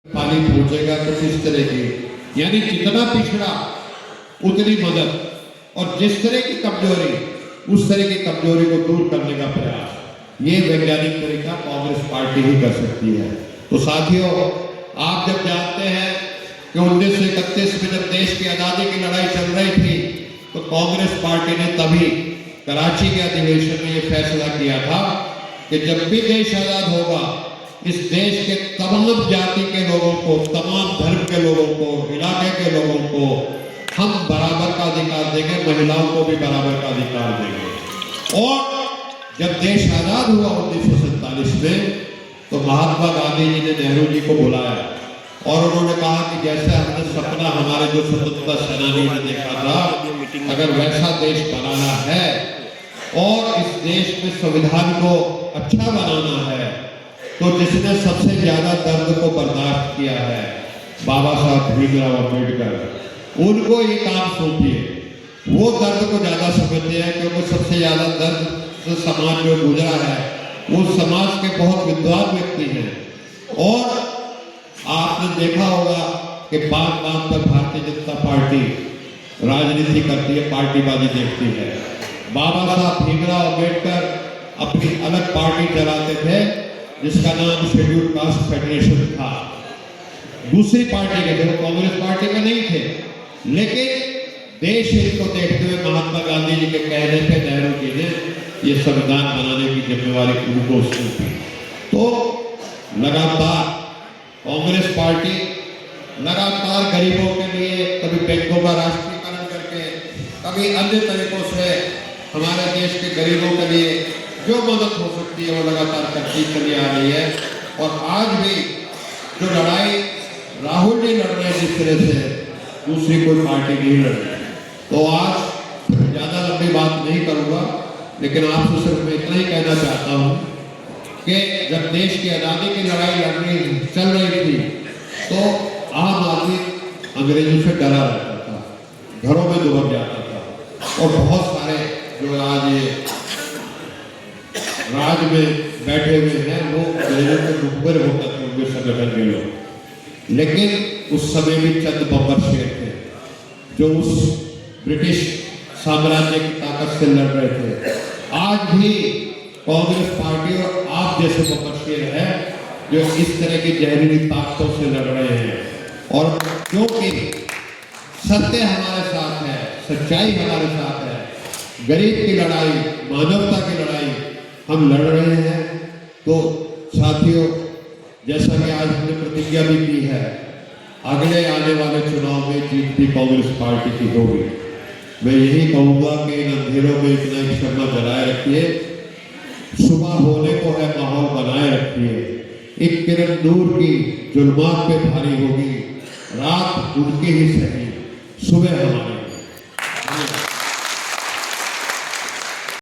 पानी पहुंचेगा तो किस तरह की, यानी जितना पिछड़ा उतनी मदद, और जिस तरह की कमजोरी उस तरह की कमजोरी को दूर करने का प्रयास, ये वैज्ञानिक तरीका कांग्रेस पार्टी ही कर सकती है। तो साथियों, आप जब जानते हैं कि 1931 में जब देश की आजादी की लड़ाई चल रही थी तो कांग्रेस पार्टी ने तभी कराची के अधिवेशन में ये फैसला किया था कि जब भी देश आजाद होगा इस देश के तमाम जाति के लोगों को, तमाम धर्म के लोगों को, इलाके के लोगों को हम बराबर का अधिकार देंगे, महिलाओं को भी बराबर का अधिकार देंगे। और जब देश आजाद हुआ 1947 में तो महात्मा गांधी जी ने नेहरू जी को बुलाया और उन्होंने कहा कि जैसे हमने सपना हमारे जो स्वतंत्रता सेनानी ने देखा था, अगर वैसा देश बनाना है और इस देश में संविधान को अच्छा बनाना है तो जिसने सबसे ज्यादा दर्द को बर्दाश्त किया है बाबा साहब भीमराव अम्बेडकर, उनको ये काम सौंपिए। वो दर्द को ज्यादा समझते हैं क्योंकि सबसे ज्यादा दर्द से समाज में गुजरा है, वो समाज के बहुत विद्वान व्यक्ति हैं। और आपने देखा होगा कि बात बात पर भारतीय जनता पार्टी राजनीति करती है, पार्टीबाजी देखती है। बाबा साहब भीमराव अम्बेडकर अपनी अलग पार्टी चलाते थे जिसका नाम शेड्यूल कास्ट फेडरेशन था। दूसरी पार्टी के थे, वो कांग्रेस पार्टी में नहीं थे, लेकिन देश हित को देखते हुए महात्मा गांधी जी के कहने पे नेहरू जी ने ये संविधान बनाने की जिम्मेवारी उनको सौंपी। तो लगातार कांग्रेस पार्टी लगातार गरीबों के लिए कभी बैंकों का राष्ट्रीयकरण करके, कभी अन्य तरीकों से हमारे देश के गरीबों के लिए जो मदद हो सकती है वो लगातार करती चली आ रही है। और आज भी जो लड़ाई राहुल जी लड़ रहे हैं जिस तरह से, दूसरी कोई पार्टी नहीं लड़ रही। तो आज ज़्यादा लंबी बात नहीं करूँगा, लेकिन आपसे सिर्फ मैं इतना ही कहना चाहता हूँ कि जब देश की आज़ादी की लड़ाई चल रही थी तो आम आदमी अंग्रेजों से डरा रहता था, घरों में दुबक जाता था। और बहुत सारे जो आज ये राज में बैठे हुए हैं वो अंग्रेजों के मुखबिर होकर थे, उनके संगठन के लोग। लेकिन उस समय भी चंद बब्बर शेर थे जो उस ब्रिटिश साम्राज्य की ताकत से लड़ रहे थे। आज भी कांग्रेस पार्टी और आप जैसे बब्बर शेर है जो इस तरह की जहरीली ताकतों से लड़ रहे हैं। और क्योंकि सत्य हमारे साथ है, सच्चाई हमारे साथ है, गरीब की लड़ाई, मानवता की लड़ाई हम लड़ रहे हैं। तो साथियों, जैसा कि आज हमने प्रतिज्ञा भी की है, अगले आने वाले चुनाव में जीत भी कांग्रेस पार्टी की होगी। मैं यही कहूँगा कि इन अंधेरों में इतना ही शर्मा जलाए रखिए, सुबह होने को है माहौल बनाए रखिए। एक किरण नूर की जुल्मात पे भारी होगी, रात उनकी ही सही, सुबह हमारी।